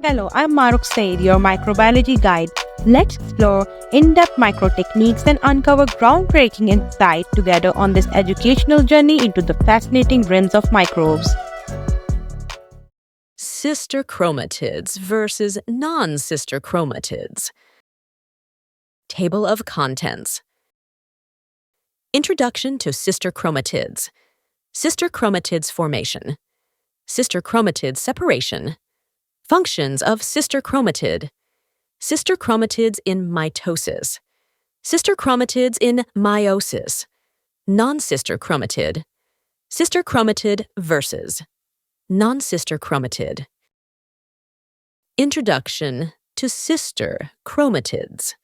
Hello, I'm Maruk Said, your microbiology guide. Let's explore in-depth micro techniques and uncover groundbreaking insight together on this educational journey into the fascinating realms of microbes. Sister chromatids versus non-sister chromatids. Table of contents. Introduction to sister chromatids. Sister chromatids formation. Sister chromatid separation. Functions of sister chromatid. Sister chromatids in mitosis. Sister chromatids in meiosis. Non-sister chromatid. Sister chromatid versus non-sister chromatid. Introduction to sister chromatids.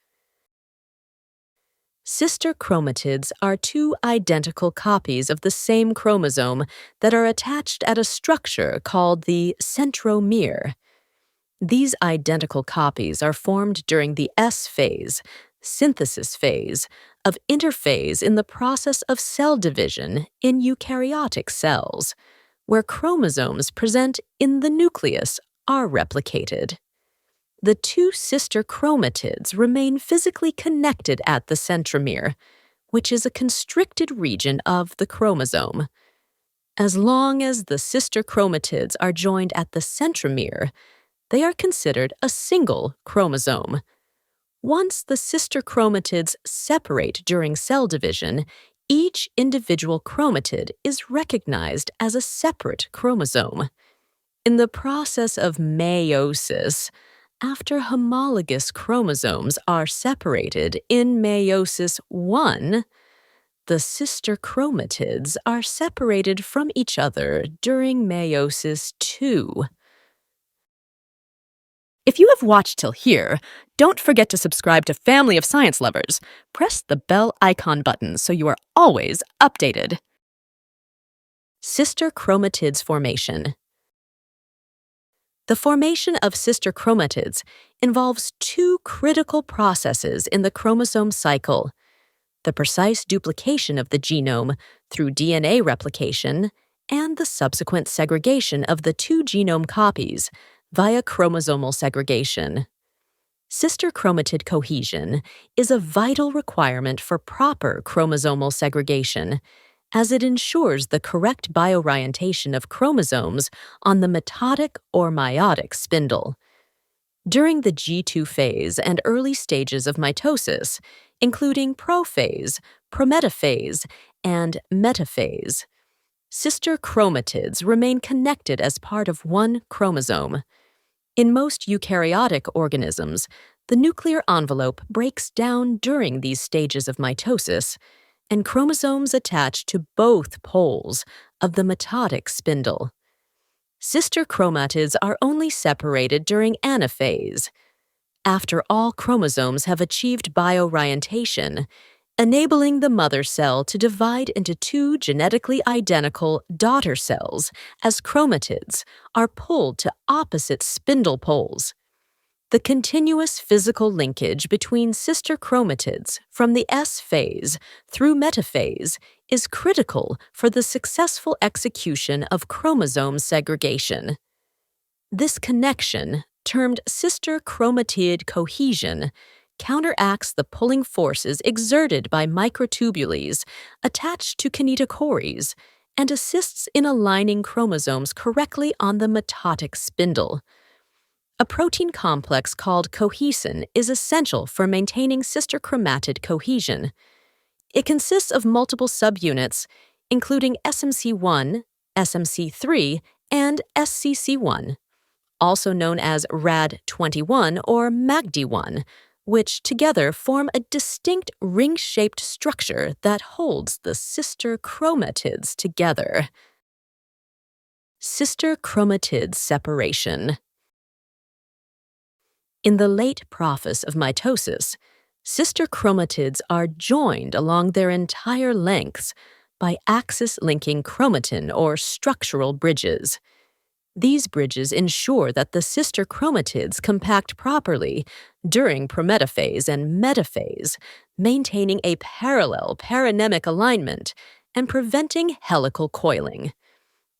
Sister chromatids are two identical copies of the same chromosome that are attached at a structure called the centromere. These identical copies are formed during the S phase, synthesis phase, of interphase in the process of cell division in eukaryotic cells, where chromosomes present in the nucleus are replicated. The two sister chromatids remain physically connected at the centromere, which is a constricted region of the chromosome. As long as the sister chromatids are joined at the centromere, they are considered a single chromosome. Once the sister chromatids separate during cell division, each individual chromatid is recognized as a separate chromosome. In the process of meiosis, after homologous chromosomes are separated in meiosis 1, the sister chromatids are separated from each other during meiosis 2. If you have watched till here, don't forget to subscribe to Family of Science Lovers. Press the bell icon button so you are always updated. Sister chromatids formation. The formation of sister chromatids involves two critical processes in the chromosome cycle: the precise duplication of the genome through DNA replication and the subsequent segregation of the two genome copies via chromosomal segregation. Sister chromatid cohesion is a vital requirement for proper chromosomal segregation, as it ensures the correct bioorientation of chromosomes on the mitotic or meiotic spindle. During the G2 phase and early stages of mitosis, including prophase, prometaphase, and metaphase, sister chromatids remain connected as part of one chromosome. In most eukaryotic organisms, the nuclear envelope breaks down during these stages of mitosis, and chromosomes attach to both poles of the mitotic spindle. Sister chromatids are only separated during anaphase, after all chromosomes have achieved bioorientation, enabling the mother cell to divide into two genetically identical daughter cells as chromatids are pulled to opposite spindle poles. The continuous physical linkage between sister chromatids from the S phase through metaphase is critical for the successful execution of chromosome segregation. This connection, termed sister chromatid cohesion, counteracts the pulling forces exerted by microtubules attached to kinetochores and assists in aligning chromosomes correctly on the mitotic spindle. A protein complex called cohesin is essential for maintaining sister chromatid cohesion. It consists of multiple subunits, including SMC1, SMC3, and SCC1, also known as RAD21 or MAGD1, which together form a distinct ring-shaped structure that holds the sister chromatids together. Sister chromatid separation. In the late process of mitosis, sister chromatids are joined along their entire lengths by axis-linking chromatin or structural bridges. These bridges ensure that the sister chromatids compact properly during prometaphase and metaphase, maintaining a parallel paranemic alignment and preventing helical coiling.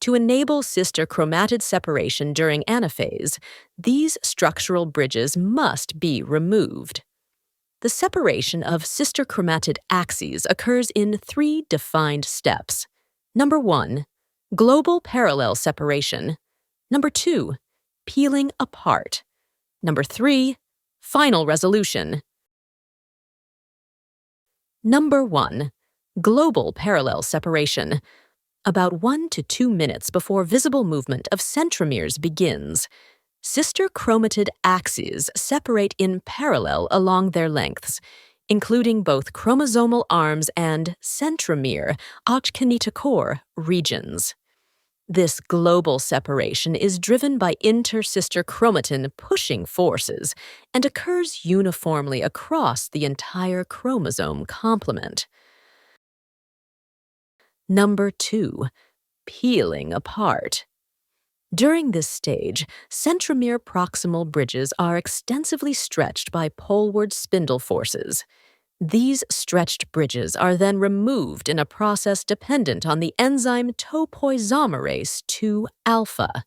To enable sister chromatid separation during anaphase, these structural bridges must be removed. The separation of sister chromatid axes occurs in 3 defined steps. Number 1, global parallel separation. Number 2, peeling apart. Number 3, final resolution. Number 1, global parallel separation. About 1 to 2 minutes before visible movement of centromeres begins, sister chromatid axes separate in parallel along their lengths, including both chromosomal arms and centromere, core regions. This global separation is driven by inter-sister chromatin pushing forces and occurs uniformly across the entire chromosome complement. Number 2, peeling apart. During this stage, centromere proximal bridges are extensively stretched by poleward spindle forces. These stretched bridges are then removed in a process dependent on the enzyme topoisomerase 2-alpha.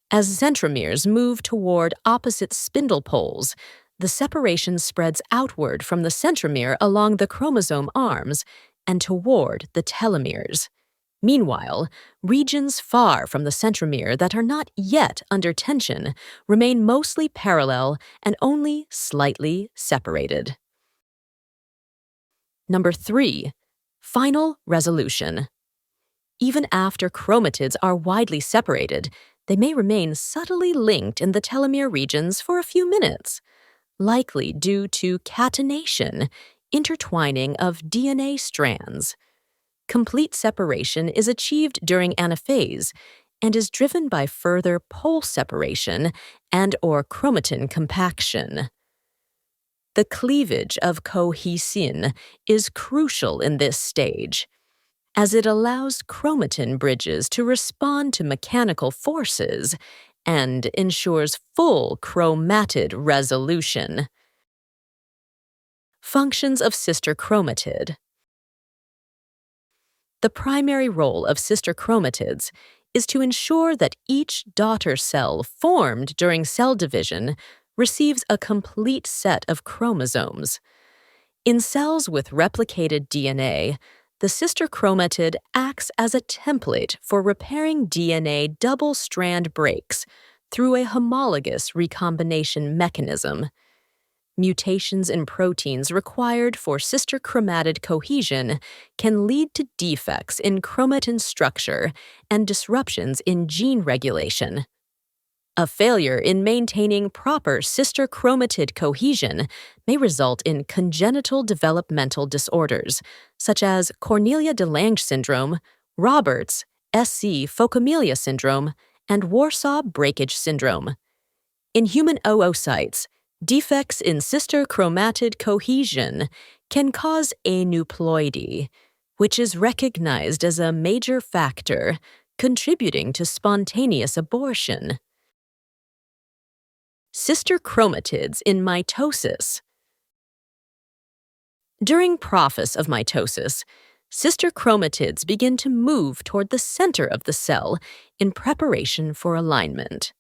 As centromeres move toward opposite spindle poles, the separation spreads outward from the centromere along the chromosome arms and toward the telomeres. Meanwhile, regions far from the centromere that are not yet under tension remain mostly parallel and only slightly separated. Number 3, final resolution. Even after chromatids are widely separated, they may remain subtly linked in the telomere regions for a few minutes, likely due to catenation, intertwining of DNA strands. Complete separation is achieved during anaphase and is driven by further pole separation and/or chromatin compaction. The cleavage of cohesion is crucial in this stage, as it allows chromatin bridges to respond to mechanical forces and ensures full chromatid resolution. Functions of sister chromatid. The primary role of sister chromatids is to ensure that each daughter cell formed during cell division receives a complete set of chromosomes. In cells with replicated DNA, the sister chromatid acts as a template for repairing DNA double-strand breaks through a homologous recombination mechanism. Mutations in proteins required for sister chromatid cohesion can lead to defects in chromatin structure and disruptions in gene regulation. A failure in maintaining proper sister chromatid cohesion may result in congenital developmental disorders, such as Cornelia de Lange syndrome, Roberts, SC Phocomelia syndrome, and Warsaw breakage syndrome. In human oocytes, defects in sister chromatid cohesion can cause aneuploidy, which is recognized as a major factor contributing to spontaneous abortion. Sister chromatids in mitosis. During process of mitosis, sister chromatids begin to move toward the center of the cell in preparation for alignment.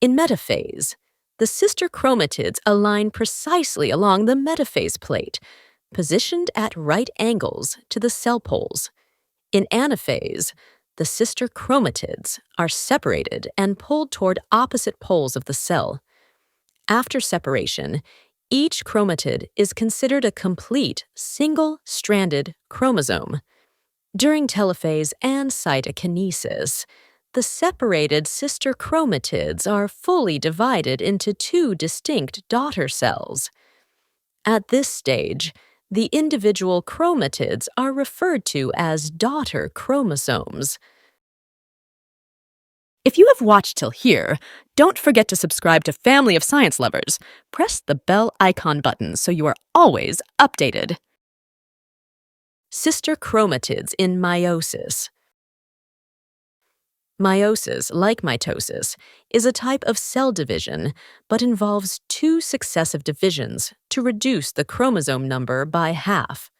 In metaphase, the sister chromatids align precisely along the metaphase plate, positioned at right angles to the cell poles. In anaphase, the sister chromatids are separated and pulled toward opposite poles of the cell. After separation, each chromatid is considered a complete, single-stranded chromosome. During telophase and cytokinesis, the separated sister chromatids are fully divided into 2 distinct daughter cells. At this stage, the individual chromatids are referred to as daughter chromosomes. If you have watched till here, don't forget to subscribe to Family of Science Lovers. Press the bell icon button so you are always updated. Sister chromatids in meiosis. Meiosis, like mitosis, is a type of cell division, but involves 2 successive divisions to reduce the chromosome number by half.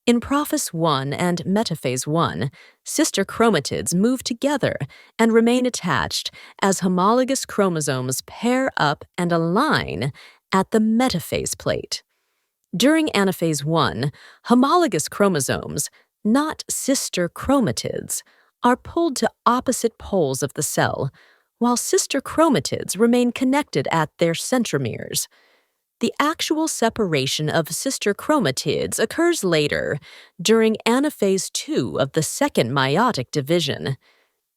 In prophase 1 and metaphase 1, sister chromatids move together and remain attached as homologous chromosomes pair up and align at the metaphase plate. During anaphase 1, homologous chromosomes, not sister chromatids, are pulled to opposite poles of the cell, while sister chromatids remain connected at their centromeres. The actual separation of sister chromatids occurs later, during anaphase 2 of the second meiotic division.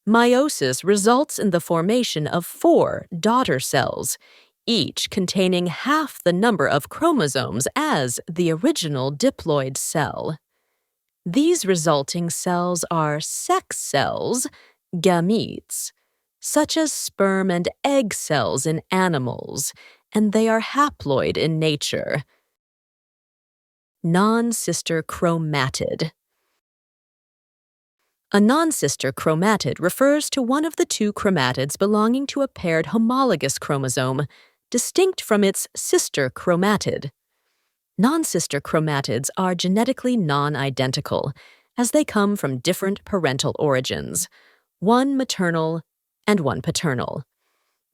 Meiosis results in the formation of 4 daughter cells, each containing half the number of chromosomes as the original diploid cell. These resulting cells are sex cells, gametes, such as sperm and egg cells in animals, and they are haploid in nature. Non-sister chromatid. A non-sister chromatid refers to one of the 2 chromatids belonging to a paired homologous chromosome, distinct from its sister chromatid. Non-sister chromatids are genetically non-identical, as they come from different parental origins, one maternal and one paternal.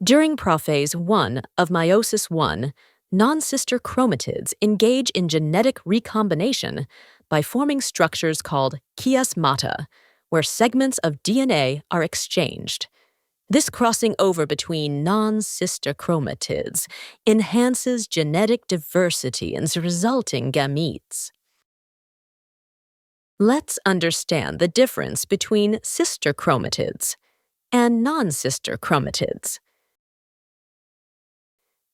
During prophase 1 of meiosis 1, non-sister chromatids engage in genetic recombination by forming structures called chiasmata, where segments of DNA are exchanged. This crossing over between non-sister chromatids enhances genetic diversity and resulting gametes. Let's understand the difference between sister chromatids and non-sister chromatids.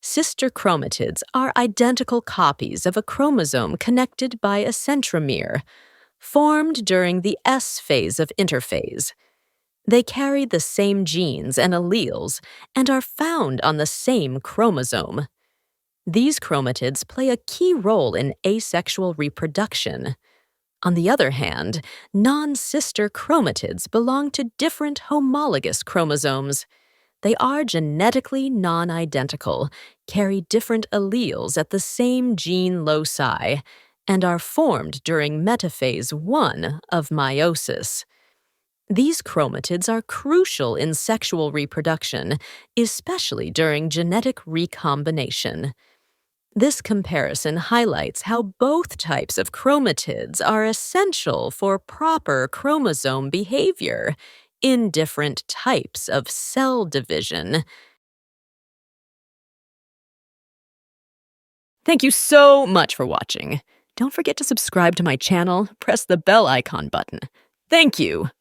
Sister chromatids are identical copies of a chromosome connected by a centromere, formed during the S phase of interphase. They carry the same genes and alleles and are found on the same chromosome. These chromatids play a key role in asexual reproduction. On the other hand, non-sister chromatids belong to different homologous chromosomes. They are genetically non-identical, carry different alleles at the same gene loci, and are formed during metaphase 1 of meiosis. These chromatids are crucial in sexual reproduction, especially during genetic recombination. This comparison highlights how both types of chromatids are essential for proper chromosome behavior in different types of cell division. Thank you so much for watching. Don't forget to subscribe to my channel, press the bell icon button. Thank you!